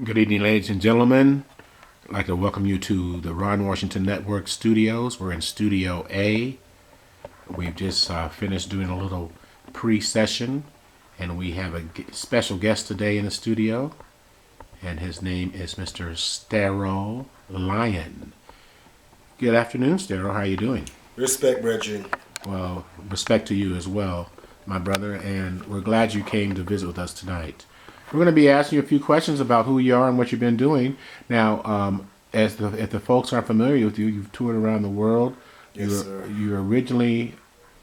Good evening, ladies and gentlemen. I'd like to welcome you to the Ron Washington Network studios. We're in Studio A. We've just finished doing a little pre-session, and we have a special guest today in the studio, and his name is Mr. Stero Lion. Good afternoon, Stero. How are you doing? Respect, brethren. Well, respect to you as well, my brother, and we're glad you came to visit with us tonight. We're going to be asking you a few questions about who you are and what you've been doing. Now, if the folks aren't familiar with you, you've toured around the world. Yes, sir. You're originally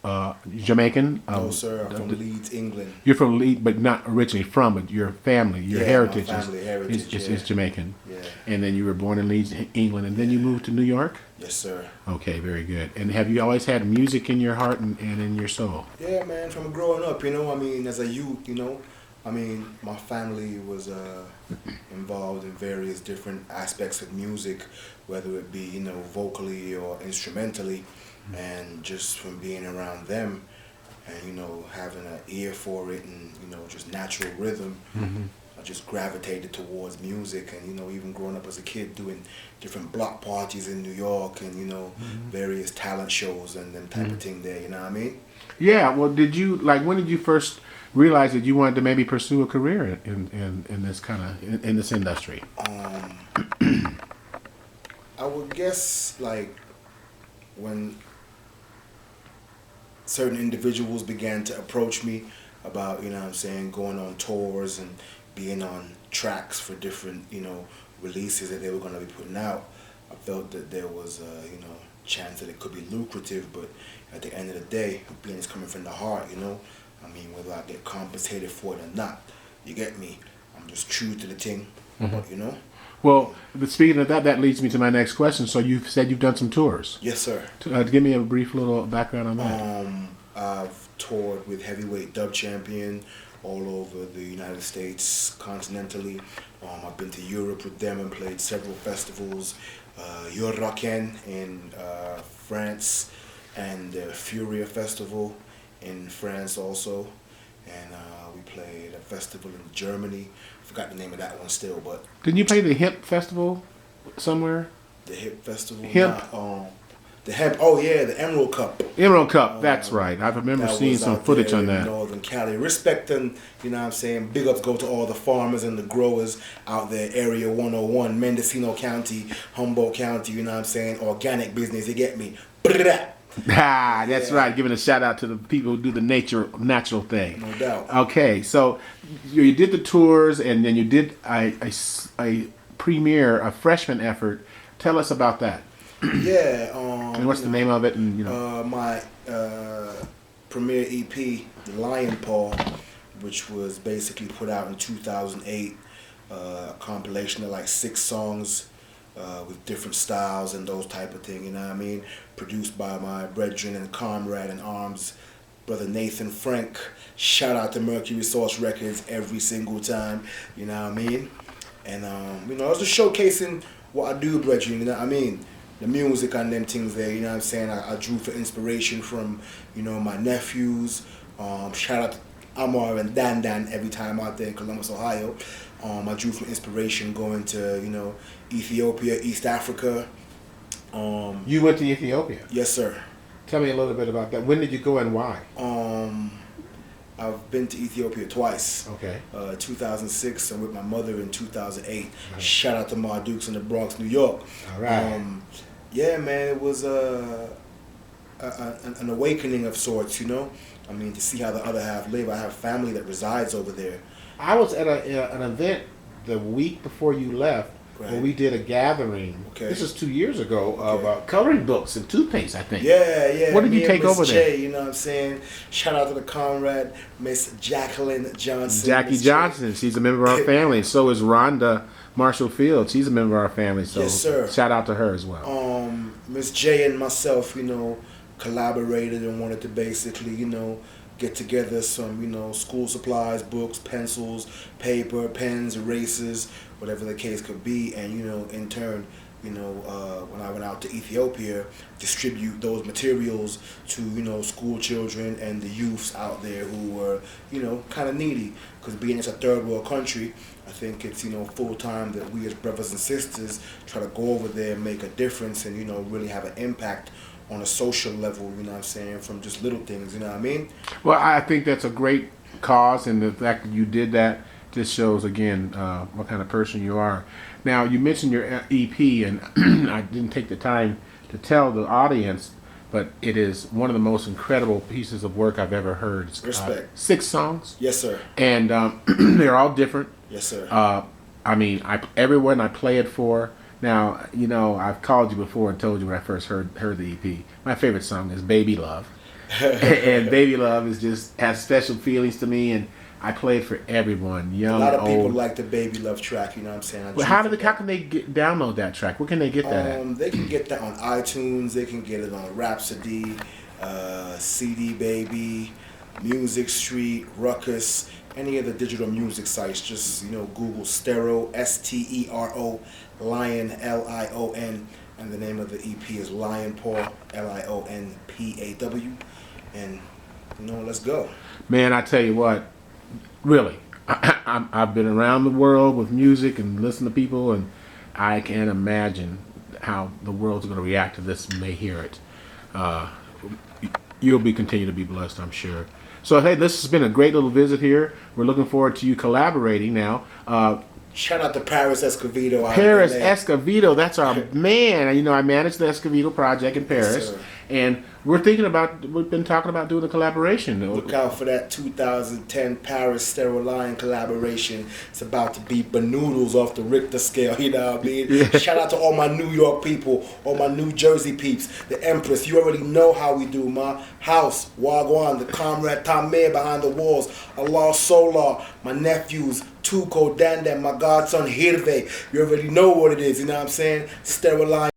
Jamaican. No, sir. I'm from Leeds, England. You're from Leeds, but not originally from, but your family, your heritage, my family heritage is Jamaican. Yeah. And then you were born in Leeds, England, and then you moved to New York? Yes, sir. Okay, very good. And have you always had music in your heart and in your soul? Yeah, man. From growing up, as a youth, my family was involved in various different aspects of music, whether it be, vocally or instrumentally. And just from being around them and, having an ear for it and, just natural rhythm, I just gravitated towards music. And, even growing up as a kid doing different block parties in New York and, various talent shows and them type of thing there, you know what I mean? Yeah, well, when did you first realize that you wanted to maybe pursue a career in this in this industry? I would guess, when certain individuals began to approach me about, going on tours and being on tracks for different, releases that they were going to be putting out. I felt that there was a, chance that it could be lucrative, but at the end of the day, being it's coming from the heart, whether I get compensated for it or not, you get me? I'm just true to the thing, but, Well, speaking of that leads me to my next question. So you've said you've done some tours. Yes, sir. Give me a brief little background on that. I've toured with Heavyweight Dub Champion all over the United States, continentally. I've been to Europe with them and played several festivals. Euroken in France, and the Furia Festival in France also. And we played a festival in Germany. Forgot the name of that one still, but... Didn't you play the Hip Festival somewhere? The Hip Festival? Hip? The Hemp, oh yeah, the Emerald Cup. Emerald Cup, that's right. I remember seeing some footage on that. Northern Cali. Respect and, big ups go to all the farmers and the growers out there, Area 101, Mendocino County, Humboldt County, organic business, you get me? Ah, that's right. Giving a shout out to the people who do the natural thing. No doubt. Okay, so you did the tours, and then you did a premiere, a freshman effort. Tell us about that. Yeah. And what's the name of it? And my premiere EP, Lion Paw, which was basically put out in 2008, a compilation of 6 songs. With different styles and those type of thing, Produced by my brethren and comrade in arms, brother Nathan Frank. Shout out to Mercury Source Records every single time, And I was just showcasing what I do, brethren, The music and them things there, I drew for inspiration from, my nephews. Shout out to Amar and Dan every time out there in Columbus, Ohio. I drew from inspiration going to, Ethiopia, East Africa. you went to Ethiopia? Yes, sir. Tell me a little bit about that. When did you go and why? I've been to Ethiopia twice. Okay. 2006 and with my mother in 2008. Right. Shout out to Ma Dukes in the Bronx, New York. All right. Yeah, man, it was an awakening of sorts, to see how the other half live. I have family that resides over there. I was at an event the week before you left. Right. Where we did a gathering. Okay. This is 2 years ago of coloring books and toothpaste, I think. Yeah. What did you take over there? You know what I'm saying? Shout out to the comrade, Miss Jacqueline Johnson. Jackie Johnson. She's a member of our family. So is Rhonda Marshall Field. She's a member of our family. So yes, sir. Shout out to her as well. Miss J and myself, collaborated and wanted to basically, get together some, school supplies, books, pencils, paper, pens, erasers, whatever the case could be, and, in turn, when I went out to Ethiopia, distribute those materials to school children and the youths out there who were kind of needy. Because being it's a third world country, I think it's full time that we as brothers and sisters try to go over there and make a difference and really have an impact on a social level. You know what I'm saying? From just little things. You know what I mean? Well, I think that's a great cause, and the fact that you did that just shows again what kind of person you are. Now, you mentioned your EP, and I didn't take the time to tell the audience, but it is one of the most incredible pieces of work I've ever heard. It's, Respect. 6 songs. Yes, sir. And they're all different. Yes, sir. I mean, everyone I play it for. Now, I've called you before and told you when I first heard the EP. My favorite song is "Baby Love," and "Baby Love" has special feelings to me, and I play it for everyone, young, a lot of old. people like the Baby Love track. You know what I'm saying? Well, how can they download that track? Where can they get that at? They can get that on iTunes. They can get it on Rhapsody, CD Baby, Music Street, Ruckus, any of the digital music sites. Just Google Stero, Stero Lion, Lion, and the name of the EP is Lion Paw, Lionpaw, and let's go. Man, I tell you what, really, I've been around the world with music and listen to people, and I can't imagine how the world's going to react to this when they hear it. You'll continue to be blessed, I'm sure. So, hey, this has been a great little visit here. We're looking forward to you collaborating now. Shout out to Paris Escovedo. Paris Escovedo, that's our man. I manage the Escovedo project in Paris. Yes, and we've been talking about doing a collaboration. Look out for that 2010 Paris Stero Lion collaboration. It's about to be banoodles off the Richter scale, you know what I mean? Yeah. Shout out to all my New York people, all my New Jersey peeps, the Empress. You already know how we do, ma. House, Wagwan, the comrade Tamir behind the walls, Allah Solar, my nephews, Tuko, Dandan, my godson Hirve. You already know what it is, you know what I'm saying? Stero Lion.